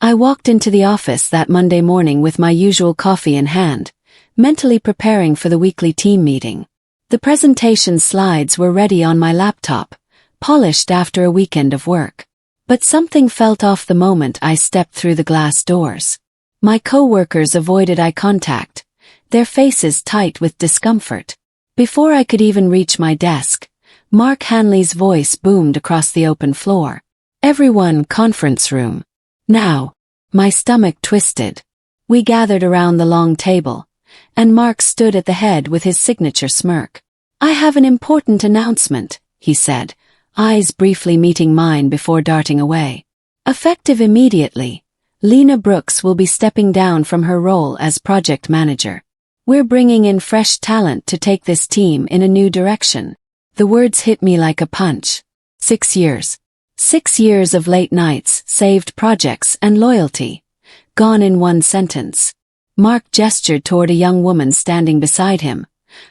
I walked into the office that Monday morning with my usual coffee in hand, mentally preparing for the weekly team meeting. The presentation slides were ready on my laptop, polished after a weekend of work. But something felt off the moment I stepped through the glass doors. My co-workers avoided eye contact, their faces tight with discomfort. Before I could even reach my desk, Mark Hanley's voice boomed across the open floor. "Everyone, conference room. Now." My stomach twisted. We gathered around the long table, and Mark stood at the head with his signature smirk. "I have an important announcement," he said, eyes briefly meeting mine before darting away. "Effective immediately, Lena Brooks will be stepping down from her role as project manager. We're bringing in fresh talent to take this team in a new direction." The words hit me like a punch. 6 years. 6 years of late nights, saved projects, and loyalty. Gone in one sentence. Mark gestured toward a young woman standing beside him,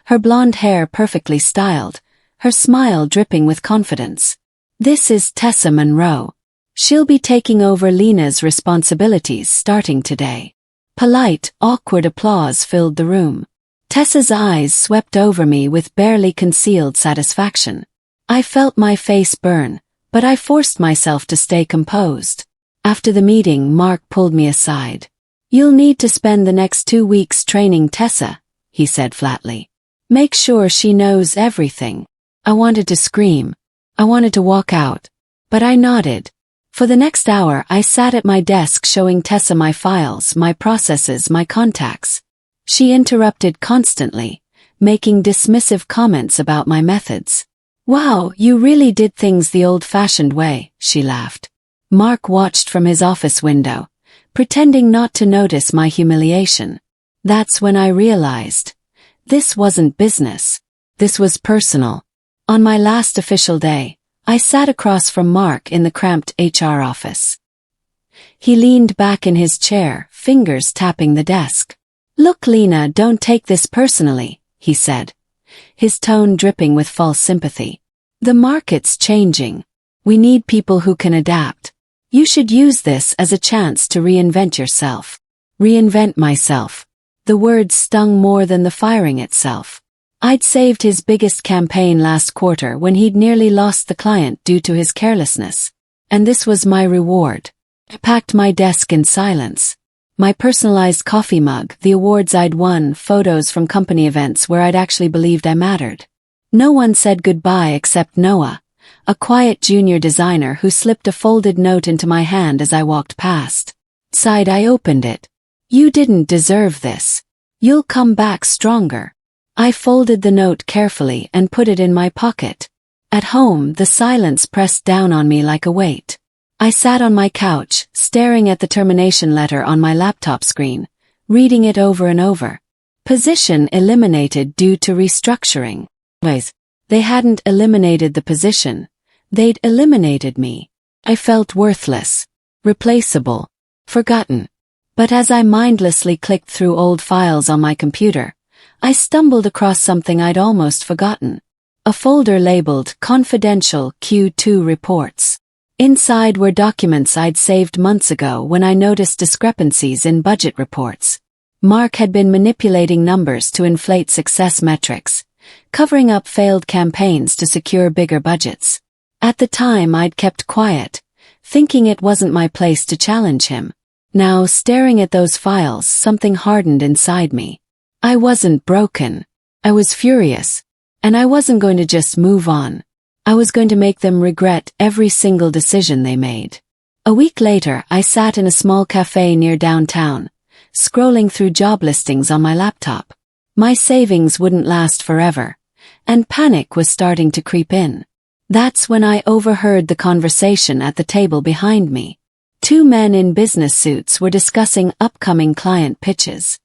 her blonde hair perfectly styled, her smile dripping with confidence. "This is Tessa Monroe. She'll be taking over Lena's responsibilities starting today." Polite, awkward applause filled the room. Tessa's eyes swept over me with barely concealed satisfaction. I felt my face burn, but I forced myself to stay composed. After the meeting, Mark pulled me aside. "You'll need to spend the next 2 weeks training Tessa," he said flatly. "Make sure she knows everything." I wanted to scream. I wanted to walk out. But I nodded. For the next hour I sat at my desk showing Tessa my files, my processes, my contacts. She interrupted constantly, making dismissive comments about my methods. "Wow, you really did things the old-fashioned way," she laughed. Mark watched from his office window, pretending not to notice my humiliation. That's when I realized. This wasn't business. This was personal. On my last official day, I sat across from Mark in the cramped HR office. He leaned back in his chair, fingers tapping the desk. "Look, Lena, don't take this personally," he said, his tone dripping with false sympathy. "The market's changing. We need people who can adapt. You should use this as a chance to reinvent yourself." Reinvent myself. The words stung more than the firing itself. I'd saved his biggest campaign last quarter when he'd nearly lost the client due to his carelessness. And this was my reward. I packed my desk in silence. My personalized coffee mug, the awards I'd won, photos from company events where I'd actually believed I mattered. No one said goodbye except Noah, a quiet junior designer who slipped a folded note into my hand as I walked past. Inside I opened it. "You didn't deserve this. You'll come back stronger." I folded the note carefully and put it in my pocket. At home, the silence pressed down on me like a weight. I sat on my couch, staring at the termination letter on my laptop screen, reading it over and over. Position eliminated due to restructuring. They hadn't eliminated the position. They'd eliminated me. I felt worthless, replaceable, forgotten. But as I mindlessly clicked through old files on my computer, I stumbled across something I'd almost forgotten. A folder labeled Confidential Q2 Reports. Inside were documents I'd saved months ago when I noticed discrepancies in budget reports. Mark had been manipulating numbers to inflate success metrics, covering up failed campaigns to secure bigger budgets. At the time I'd kept quiet, thinking it wasn't my place to challenge him. Now, staring at those files, something hardened inside me. I wasn't broken. I was furious. And I wasn't going to just move on. I was going to make them regret every single decision they made. A week later, I sat in a small cafe near downtown, scrolling through job listings on my laptop. My savings wouldn't last forever, and panic was starting to creep in. That's when I overheard the conversation at the table behind me. 2 men in business suits were discussing upcoming client pitches.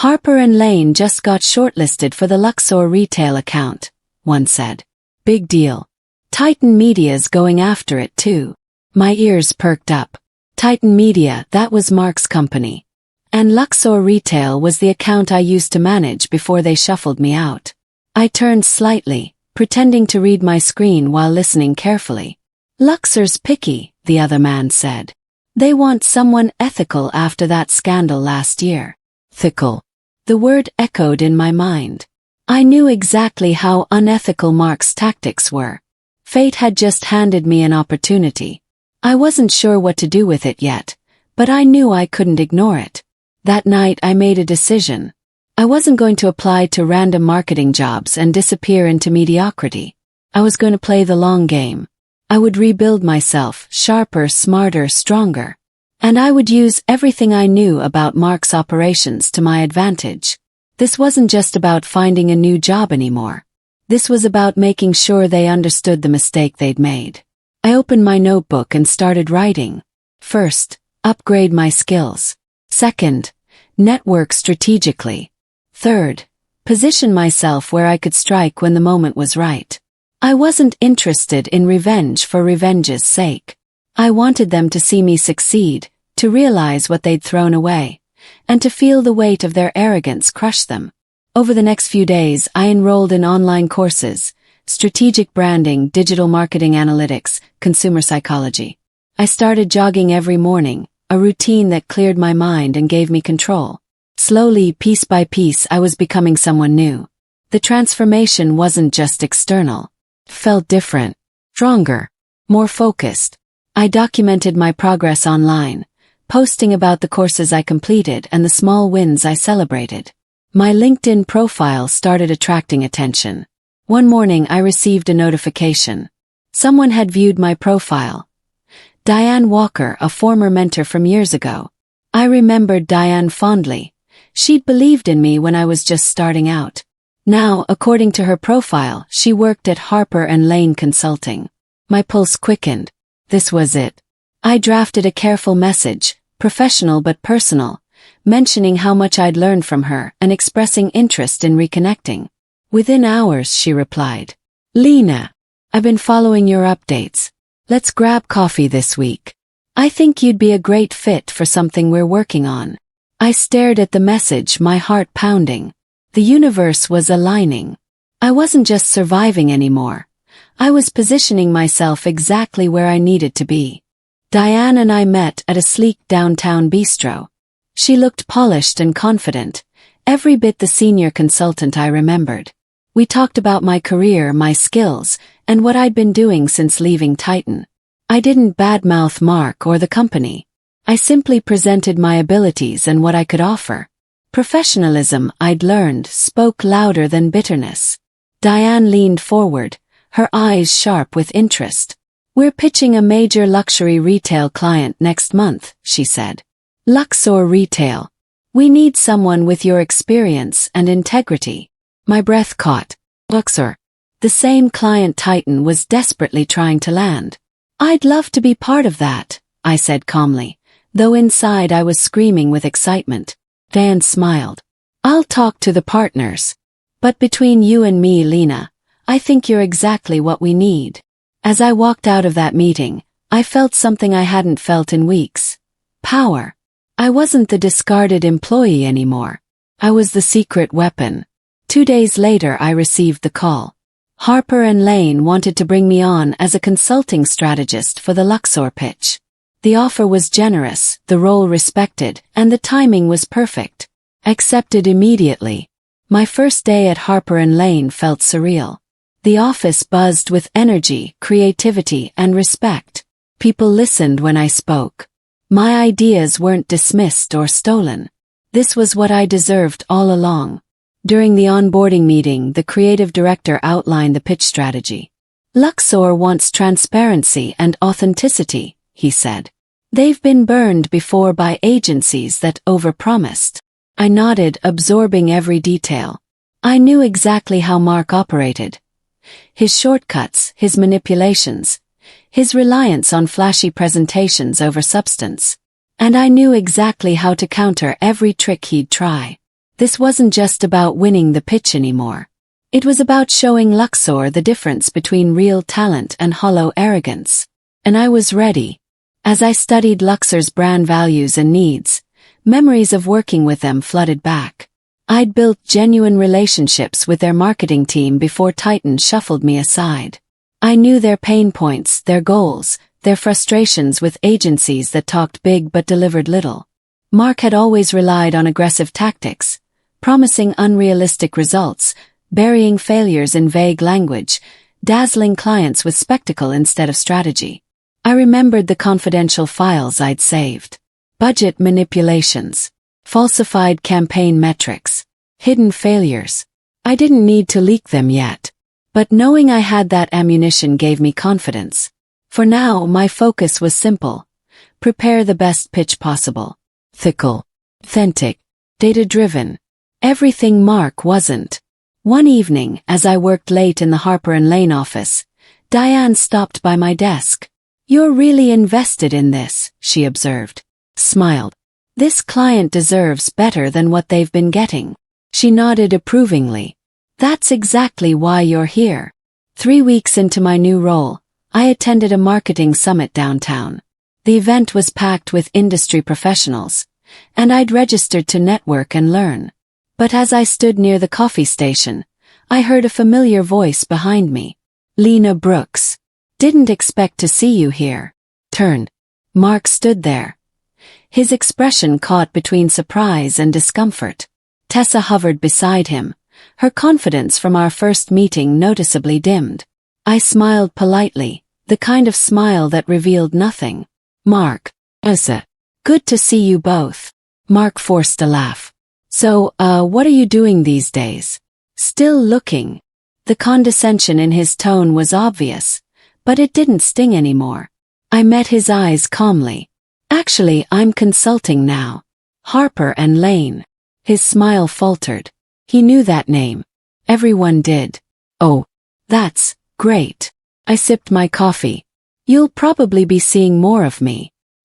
"Harper & Lane just got shortlisted for the Luxor retail account," one said. "Big deal. Titan Media's going after it too." My ears perked up. Titan Media, that was Mark's company. And Luxor Retail was the account I used to manage before they shuffled me out. I turned slightly, pretending to read my screen while listening carefully. "Luxor's picky," the other man said. They want someone ethical after that scandal last year. Ethical. The word echoed in my mind. I knew exactly how unethical Mark's tactics were. Fate had just handed me an opportunity. I wasn't sure what to do with it yet, but I knew I couldn't ignore it. That night I made a decision. I wasn't going to apply to random marketing jobs and disappear into mediocrity. I was going to play the long game. I would rebuild myself, sharper, smarter, stronger. And I would use everything I knew about Mark's operations to my advantage. This wasn't just about finding a new job anymore. This was about making sure they understood the mistake they'd made. I opened my notebook and started writing. First, upgrade my skills. Second, network strategically. Third, position myself where I could strike when the moment was right. I wasn't interested in revenge for revenge's sake. I wanted them to see me succeed, to realize what they'd thrown away, and to feel the weight of their arrogance crush them. Over the next few days, I enrolled in online courses, strategic branding, digital marketing analytics, consumer psychology. I started jogging every morning, a routine that cleared my mind and gave me control. Slowly, piece by piece, I was becoming someone new. The transformation wasn't just external. It felt different, stronger, more focused. I documented my progress online, posting about the courses I completed and the small wins I celebrated. My LinkedIn profile started attracting attention. One morning I received a notification. Someone had viewed my profile. Diane Walker, a former mentor from years ago. I remembered Diane fondly. She'd believed in me when I was just starting out. Now, according to her profile, she worked at Harper & Lane Consulting. My pulse quickened. This was it. I drafted a careful message, professional but personal, mentioning how much I'd learned from her and expressing interest in reconnecting. Within hours, she replied. Lena, I've been following your updates. Let's grab coffee this week. I think you'd be a great fit for something we're working on. I stared at the message, my heart pounding. The universe was aligning. I wasn't just surviving anymore. I was positioning myself exactly where I needed to be. Diane and I met at a sleek downtown bistro. She looked polished and confident, every bit the senior consultant I remembered. We talked about my career, my skills, and what I'd been doing since leaving Titan. I didn't badmouth Mark or the company. I simply presented my abilities and what I could offer. Professionalism, I'd learned, spoke louder than bitterness. Diane leaned forward, her eyes sharp with interest. We're pitching a major luxury retail client next month, she said. Luxor Retail. We need someone with your experience and integrity. My breath caught. Luxor. The same client Titan was desperately trying to land. I'd love to be part of that, I said calmly, though inside I was screaming with excitement. Dan smiled. I'll talk to the partners. But between you and me, Lena, I think you're exactly what we need. As I walked out of that meeting, I felt something I hadn't felt in weeks. Power. I wasn't the discarded employee anymore. I was the secret weapon. 2 days later I received the call. Harper & Lane wanted to bring me on as a consulting strategist for the Luxor pitch. The offer was generous, the role respected, and the timing was perfect. Accepted immediately. My first day at Harper & Lane felt surreal. The office buzzed with energy, creativity, and respect. People listened when I spoke. My ideas weren't dismissed or stolen. This was what I deserved all along. During the onboarding meeting, the creative director outlined the pitch strategy. Luxor wants transparency and authenticity, he said. They've been burned before by agencies that overpromised. I nodded, absorbing every detail. I knew exactly how Mark operated. His shortcuts, his manipulations, his reliance on flashy presentations over substance. And I knew exactly how to counter every trick he'd try. This wasn't just about winning the pitch anymore. It was about showing Luxor the difference between real talent and hollow arrogance. And I was ready. As I studied Luxor's brand values and needs, memories of working with them flooded back. I'd built genuine relationships with their marketing team before Titan shuffled me aside. I knew their pain points, their goals, their frustrations with agencies that talked big but delivered little. Mark had always relied on aggressive tactics, promising unrealistic results, burying failures in vague language, dazzling clients with spectacle instead of strategy. I remembered the confidential files I'd saved. Budget manipulations, falsified campaign metrics, hidden failures. I didn't need to leak them yet. But knowing I had that ammunition gave me confidence. For now, my focus was simple. Prepare the best pitch possible. Ethical, authentic, data-driven. Everything Mark wasn't. One evening, as I worked late in the Harper & Lane office, Diane stopped by my desk. "You're really invested in this," she observed. Smiled. "This client deserves better than what they've been getting." She nodded approvingly. "That's exactly why you're here." 3 weeks into my new role, I attended a marketing summit downtown. The event was packed with industry professionals, and I'd registered to network and learn. But as I stood near the coffee station, I heard a familiar voice behind me. "Lena Brooks. Didn't expect to see you here." Turned. Mark stood there. His expression caught between surprise and discomfort. Tessa hovered beside him, her confidence from our first meeting noticeably dimmed. I smiled politely, the kind of smile that revealed nothing. "Mark, Tessa. Good to see you both." Mark forced a laugh. "So, what are you doing these days?" "Still looking." The condescension in his tone was obvious, but it didn't sting anymore. I met his eyes calmly. "Actually, I'm consulting now. Harper & Lane." His smile faltered. He knew that name. Everyone did. "Oh, that's great." I sipped my coffee. "You'll probably be seeing more of me.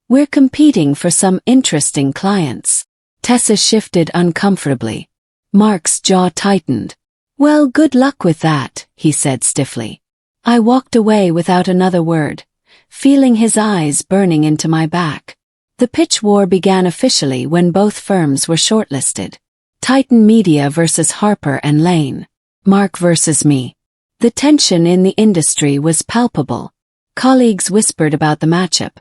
We're competing for some interesting clients." Tessa shifted uncomfortably. Mark's jaw tightened. "Well, good luck with that," he said stiffly. I walked away without another word, feeling his eyes burning into my back. The pitch war began officially when both firms were shortlisted. Titan Media versus Harper & Lane. Mark versus me. The tension in the industry was palpable. Colleagues whispered about the matchup,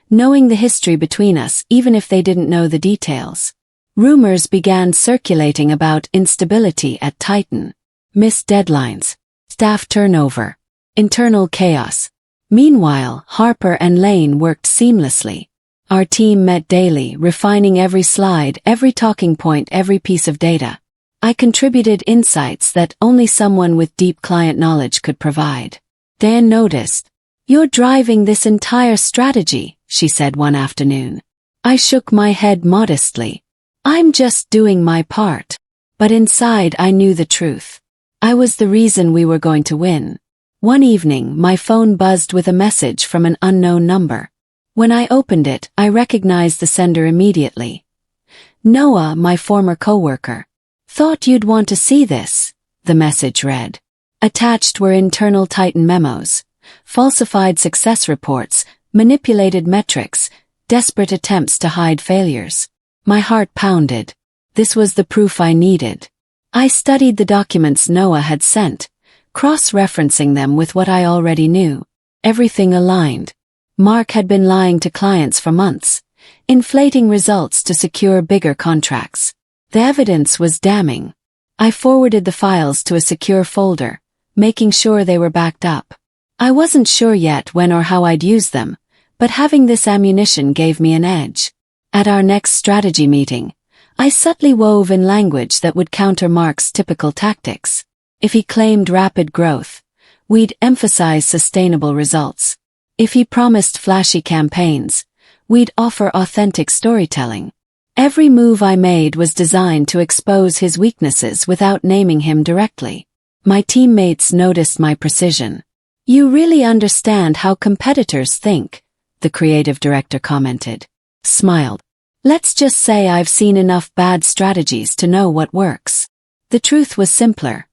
knowing the history between us even if they didn't know the details. Rumors began circulating about instability at Titan. Missed deadlines. Staff turnover. Internal chaos. Meanwhile, Harper & Lane worked seamlessly. Our team met daily, refining every slide, every talking point, every piece of data. I contributed insights that only someone with deep client knowledge could provide. Dan noticed. "You're driving this entire strategy," she said one afternoon. I shook my head modestly. "I'm just doing my part." But inside I knew the truth. I was the reason we were going to win. One evening, my phone buzzed with a message from an unknown number. When I opened it, I recognized the sender immediately. "Noah, my former coworker. Thought you'd want to see this," the message read. Attached were internal Titan memos, falsified success reports, manipulated metrics, desperate attempts to hide failures. My heart pounded. This was the proof I needed. I studied the documents Noah had sent, cross-referencing them with what I already knew. Everything aligned. Mark had been lying to clients for months, inflating results to secure bigger contracts. The evidence was damning. I forwarded the files to a secure folder, making sure they were backed up. I wasn't sure yet when or how I'd use them, but having this ammunition gave me an edge. At our next strategy meeting, I subtly wove in language that would counter Mark's typical tactics. If he claimed rapid growth, we'd emphasize sustainable results. If he promised flashy campaigns, we'd offer authentic storytelling. Every move I made was designed to expose his weaknesses without naming him directly. My teammates noticed my precision. "You really understand how competitors think," the creative director commented. Smiled. "Let's just say I've seen enough bad strategies to know what works." The truth was simpler.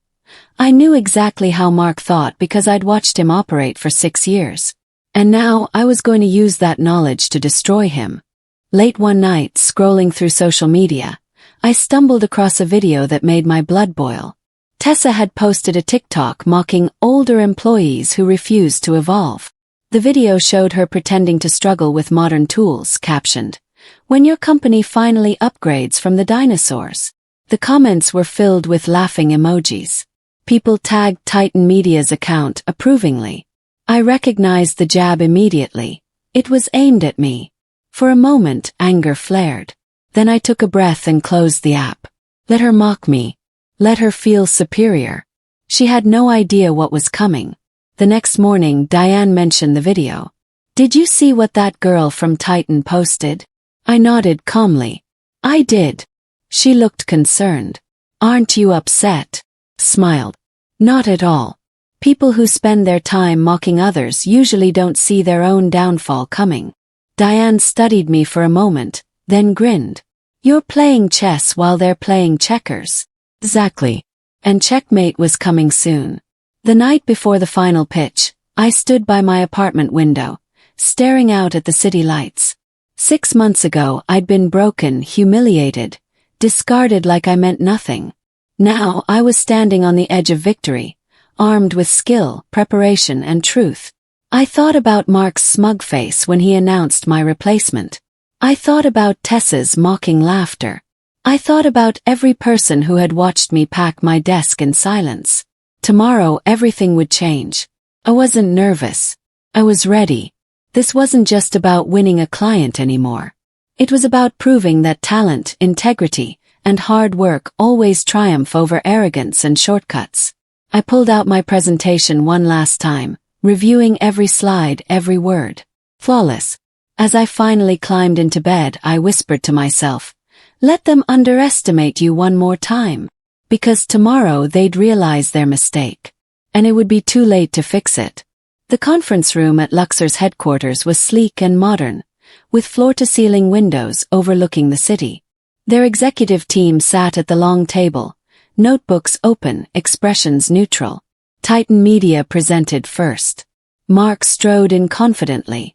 I knew exactly how Mark thought because I'd watched him operate for 6 years. And now I was going to use that knowledge to destroy him. Late one night, scrolling through social media, I stumbled across a video that made my blood boil. Tessa had posted a TikTok mocking older employees who refused to evolve. The video showed her pretending to struggle with modern tools, captioned, "When your company finally upgrades from the dinosaurs." The comments were filled with laughing emojis. People tagged Titan Media's account approvingly. I recognized the jab immediately. It was aimed at me. For a moment, anger flared. Then I took a breath and closed the app. Let her mock me. Let her feel superior. She had no idea what was coming. The next morning, Diane mentioned the video. "Did you see what that girl from Titan posted?" I nodded calmly. "I did." She looked concerned. "Aren't you upset?" Smiled. "Not at all. People who spend their time mocking others usually don't see their own downfall coming." Diane studied me for a moment, then grinned. "You're playing chess while they're playing checkers." Exactly. And checkmate was coming soon. The night before the final pitch, I stood by my apartment window, staring out at the city lights. 6 months ago, I'd been broken, humiliated, discarded like I meant nothing. Now, I was standing on the edge of victory, armed with skill, preparation, and truth. I thought about Mark's smug face when he announced my replacement. I thought about Tessa's mocking laughter. I thought about every person who had watched me pack my desk in silence. Tomorrow, everything would change. I wasn't nervous. I was ready. This wasn't just about winning a client anymore. It was about proving that talent, integrity, and hard work always triumph over arrogance and shortcuts. I pulled out my presentation one last time, reviewing every slide, every word. Flawless. As I finally climbed into bed, I whispered to myself, "Let them underestimate you one more time." Because tomorrow they'd realize their mistake. And it would be too late to fix it. The conference room at Luxor's headquarters was sleek and modern, with floor-to-ceiling windows overlooking the city. Their executive team sat at the long table, notebooks open, expressions neutral. Titan Media presented first. Mark strode in confidently,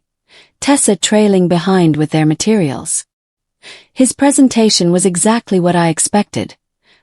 Tessa trailing behind with their materials. His presentation was exactly what I expected.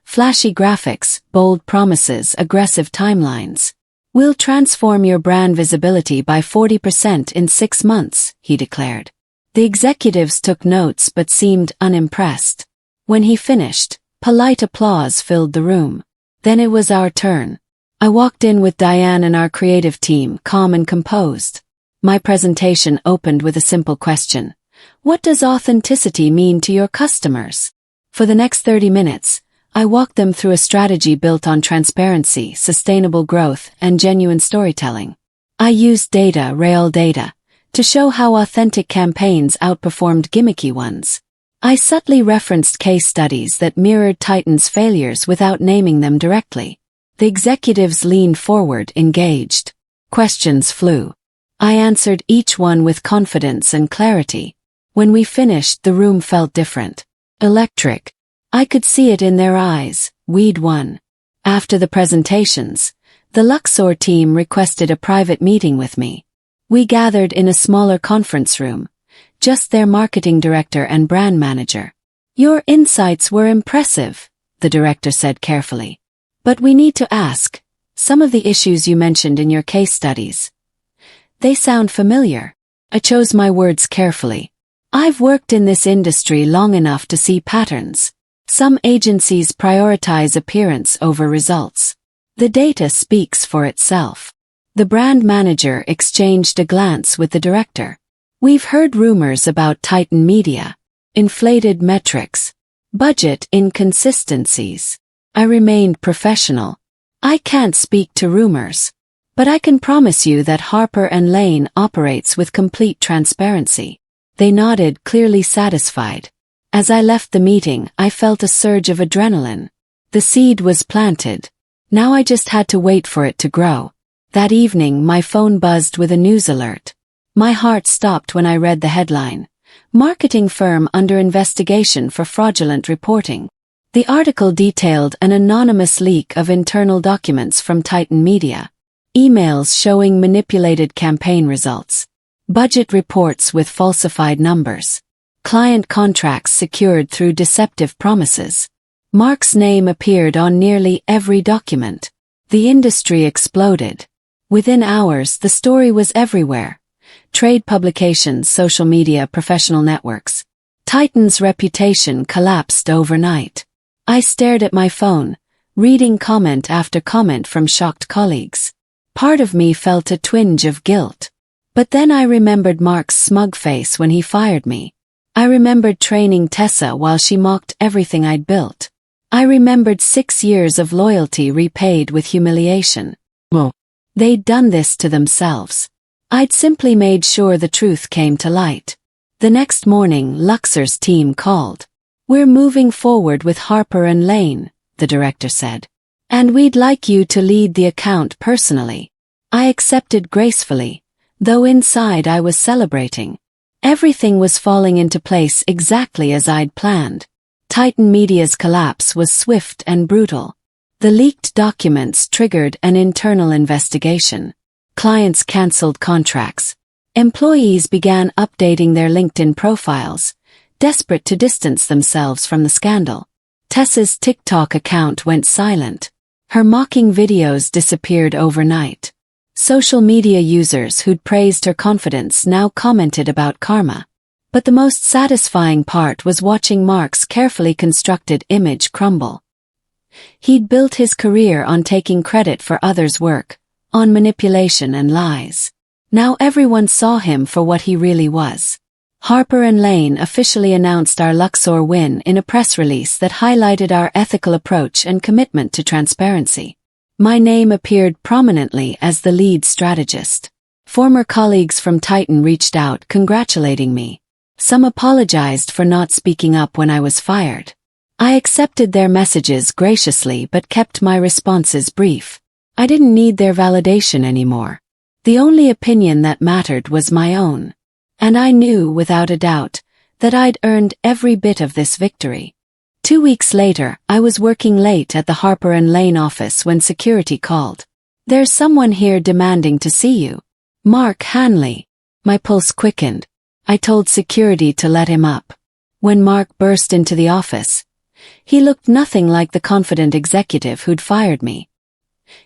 Flashy graphics, bold promises, aggressive timelines. "We'll transform your brand visibility by 40% in 6 months, he declared. The executives took notes but seemed unimpressed. When he finished, polite applause filled the room. Then it was our turn. I walked in with Diane and our creative team, calm and composed. My presentation opened with a simple question. What does authenticity mean to your customers? For the next 30 minutes, I walked them through a strategy built on transparency, sustainable growth, and genuine storytelling. I used data, real data, to show how authentic campaigns outperformed gimmicky ones. I subtly referenced case studies that mirrored Titan's failures without naming them directly. The executives leaned forward, engaged. Questions flew. I answered each one with confidence and clarity. When we finished, the room felt different. Electric. I could see it in their eyes. We'd won. After the presentations, the Luxor team requested a private meeting with me. We gathered in a smaller conference room, just their marketing director and brand manager. "Your insights were impressive," the director said carefully. "But we need to ask, some of the issues you mentioned in your case studies. They sound familiar." I chose my words carefully. I've worked in this industry long enough to see patterns. Some agencies prioritize appearance over results. The data speaks for itself. The brand manager exchanged a glance with the director. "We've heard rumors about Titan Media. Inflated metrics. Budget inconsistencies." I remained professional. "I can't speak to rumors. But I can promise you that Harper & Lane operates with complete transparency." They nodded, clearly satisfied. As I left the meeting, I felt a surge of adrenaline. The seed was planted. Now I just had to wait for it to grow. That evening, my phone buzzed with a news alert. My heart stopped when I read the headline. "Marketing firm under investigation for fraudulent reporting." The article detailed an anonymous leak of internal documents from Titan Media. Emails showing manipulated campaign results. Budget reports with falsified numbers. Client contracts secured through deceptive promises. Mark's name appeared on nearly every document. The industry exploded. Within hours, the story was everywhere. trade publications, social media, professional networks. Titan's reputation collapsed overnight. I stared at my phone, reading comment after comment from shocked colleagues. Part of me felt a twinge of guilt. But then I remembered Mark's smug face when he fired me. I remembered training Tessa while she mocked everything I'd built. I remembered 6 years of loyalty repaid with humiliation. They'd done this to themselves. I'd simply made sure the truth came to light. The next morning, Luxor's team called. "We're moving forward with Harper and Lane," the director said. "And we'd like you to lead the account personally." I accepted gracefully, though inside I was celebrating. Everything was falling into place exactly as I'd planned. Titan Media's collapse was swift and brutal. The leaked documents triggered an internal investigation. Clients cancelled contracts. Employees began updating their LinkedIn profiles, desperate to distance themselves from the scandal. Tessa's TikTok account went silent. Her mocking videos disappeared overnight. Social media users who'd praised her confidence now commented about karma. But the most satisfying part was watching Mark's carefully constructed image crumble. He'd built his career on taking credit for others' work, on manipulation and lies. Now everyone saw him for what he really was. Harper and Lane officially announced our Luxor win in a press release that highlighted our ethical approach and commitment to transparency. My name appeared prominently as the lead strategist. Former colleagues from Titan reached out congratulating me. Some apologized for not speaking up when I was fired. I accepted their messages graciously but kept my responses brief. I didn't need their validation anymore. The only opinion that mattered was my own. And I knew, without a doubt, that I'd earned every bit of this victory. 2 weeks later, I was working late at the Harper and Lane office when security called. "There's someone here demanding to see you." "Mark Hanley." My pulse quickened. I told security to let him up. When Mark burst into the office, he looked nothing like the confident executive who'd fired me.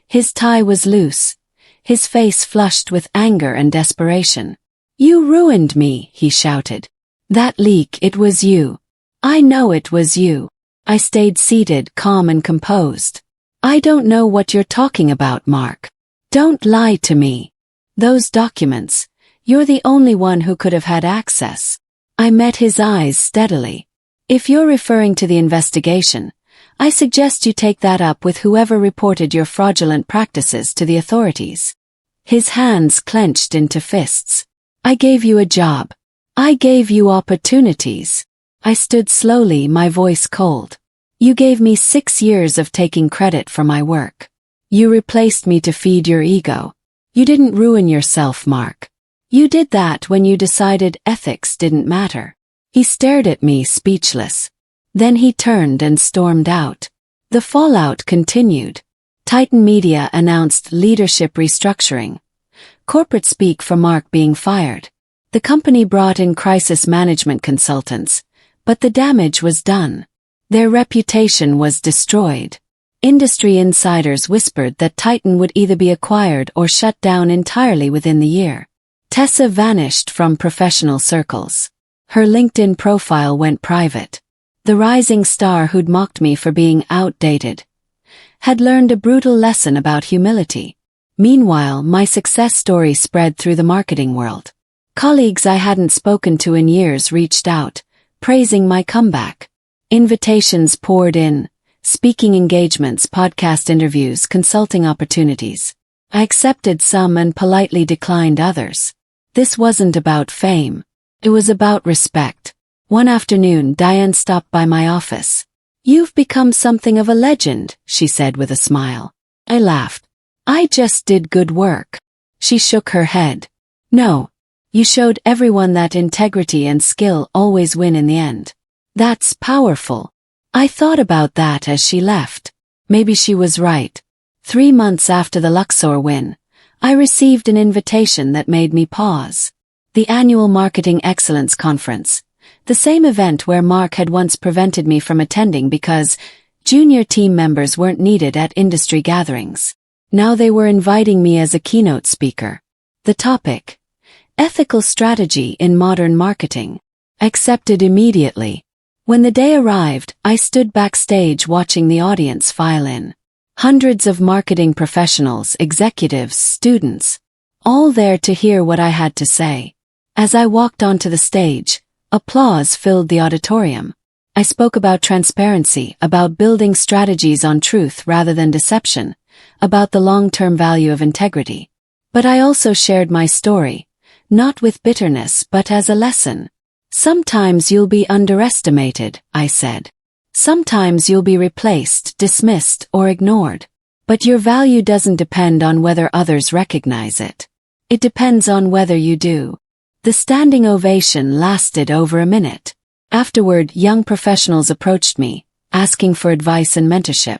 His tie was loose, his face flushed with anger and desperation. "You ruined me," he shouted. "That leak, it was you. I know it was you." I stayed seated, calm and composed. "I don't know what you're talking about, Mark. Don't lie to me. Those documents, you're the only one who could have had access." I met his eyes steadily. "If you're referring to the investigation, I suggest you take that up with whoever reported your fraudulent practices to the authorities." His hands clenched into fists. "I gave you a job. I gave you opportunities." I stood slowly, my voice cold. "You gave me 6 years of taking credit for my work. You replaced me to feed your ego. You didn't ruin yourself, Mark. You did that when you decided ethics didn't matter." He stared at me, speechless. Then he turned and stormed out. The fallout continued. Titan Media announced leadership restructuring. Corporate speak for Mark being fired. The company brought in crisis management consultants, but the damage was done. Their reputation was destroyed. Industry insiders whispered that Titan would either be acquired or shut down entirely within the year. Tessa vanished from professional circles. Her LinkedIn profile went private. The rising star who'd mocked me for being outdated had learned a brutal lesson about humility. Meanwhile, my success story spread through the marketing world. Colleagues I hadn't spoken to in years reached out, praising my comeback. Invitations poured in, speaking engagements, podcast interviews, consulting opportunities. I accepted some and politely declined others. This wasn't about fame. It was about respect. One afternoon, Diane stopped by my office. "You've become something of a legend," she said with a smile. I laughed. "I just did good work." She shook her head. "No. You showed everyone that integrity and skill always win in the end. That's powerful." I thought about that as she left. Maybe she was right. 3 months after the Luxor win, I received an invitation that made me pause. The annual Marketing Excellence Conference. The same event where Mark had once prevented me from attending because junior team members weren't needed at industry gatherings. Now they were inviting me as a keynote speaker. The topic: Ethical strategy in modern marketing. Accepted immediately. When the day arrived, I stood backstage watching the audience file in. Hundreds of marketing professionals, executives, students, all there to hear what I had to say. As I walked onto the stage, applause filled the auditorium. I spoke about transparency, about building strategies on truth rather than deception, about the long-term value of integrity. But I also shared my story, not with bitterness but as a lesson. Sometimes you'll be underestimated, I said. Sometimes you'll be replaced, dismissed, or ignored. But your value doesn't depend on whether others recognize it. It depends on whether you do. The standing ovation lasted over a minute. Afterward, young professionals approached me, asking for advice and mentorship.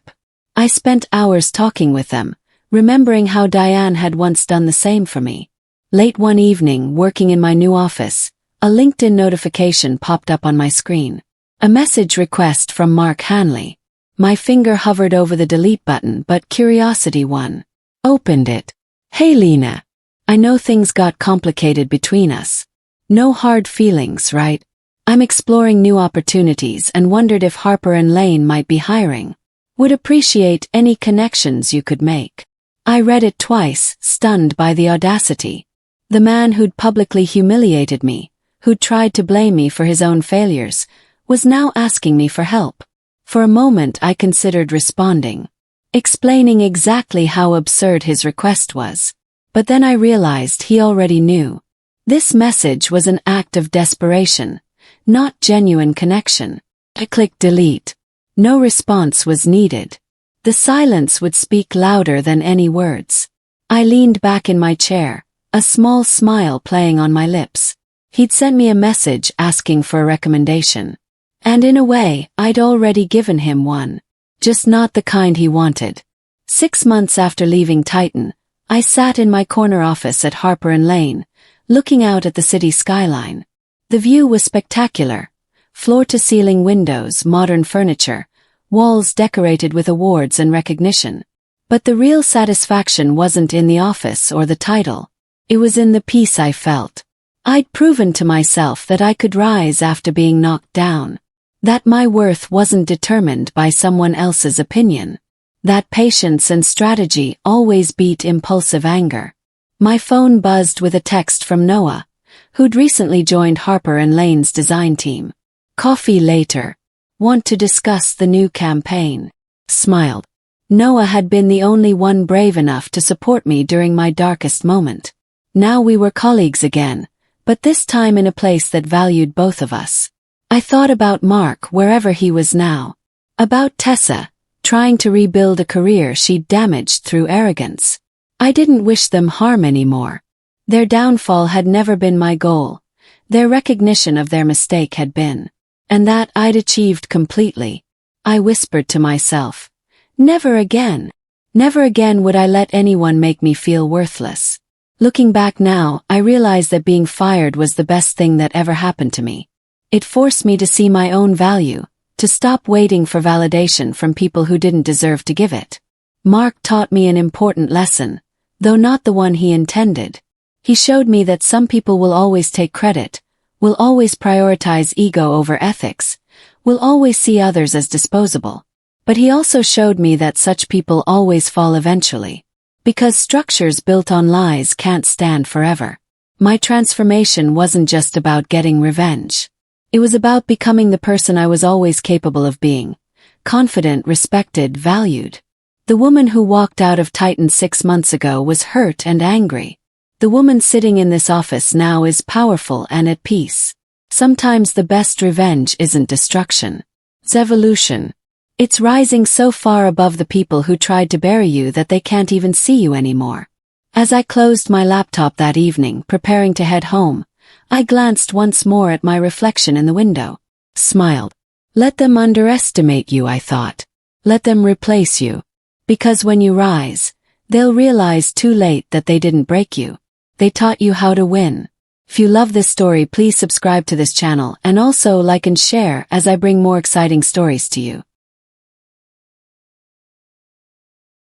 I spent hours talking with them, remembering how Diane had once done the same for me. Late one evening, working in my new office, a LinkedIn notification popped up on my screen. A message request from Mark Hanley. My finger hovered over the delete button, but curiosity won. Opened it. Hey Lena. I know things got complicated between us. No hard feelings, right? I'm exploring new opportunities and wondered if Harper & Lane might be hiring. Would appreciate any connections you could make. I read it twice, stunned by the audacity. The man who'd publicly humiliated me, who'd tried to blame me for his own failures, was now asking me for help. For a moment I considered responding, explaining exactly how absurd his request was. But then I realized he already knew. This message was an act of desperation, not genuine connection. I clicked delete. No response was needed. The silence would speak louder than any words. I leaned back in my chair, a small smile playing on my lips. He'd sent me a message asking for a recommendation. And in a way, I'd already given him one. Just not the kind he wanted. 6 months after leaving Titan, I sat in my corner office at Harper & Lane, looking out at the city skyline. The view was spectacular. Floor-to-ceiling windows, modern furniture, walls decorated with awards and recognition. But the real satisfaction wasn't in the office or the title. It was in the peace I felt. I'd proven to myself that I could rise after being knocked down. That my worth wasn't determined by someone else's opinion. That patience and strategy always beat impulsive anger. My phone buzzed with a text from Noah, who'd recently joined Harper & Lane's design team. Coffee later. Want to discuss the new campaign. Smiled. Noah had been the only one brave enough to support me during my darkest moment. Now we were colleagues again, but this time in a place that valued both of us. I thought about Mark wherever he was now. About Tessa, trying to rebuild a career she'd damaged through arrogance. I didn't wish them harm anymore. Their downfall had never been my goal. Their recognition of their mistake had been. And that I'd achieved completely. I whispered to myself. Never again. Never again would I let anyone make me feel worthless. Looking back now, I realize that being fired was the best thing that ever happened to me. It forced me to see my own value, to stop waiting for validation from people who didn't deserve to give it. Mark taught me an important lesson, though not the one he intended. He showed me that some people will always take credit, will always prioritize ego over ethics, will always see others as disposable. But he also showed me that such people always fall eventually. Because structures built on lies can't stand forever. My transformation wasn't just about getting revenge. It was about becoming the person I was always capable of being. Confident, respected, valued. The woman who walked out of Titan 6 months ago was hurt and angry. The woman sitting in this office now is powerful and at peace. Sometimes the best revenge isn't destruction. It's evolution. It's rising so far above the people who tried to bury you that they can't even see you anymore. As I closed my laptop that evening, preparing to head home, I glanced once more at my reflection in the window. Smiled. Let them underestimate you, I thought. Let them replace you. Because when you rise, they'll realize too late that they didn't break you. They taught you how to win. If you love this story, please subscribe to this channel and also like and share as I bring more exciting stories to you.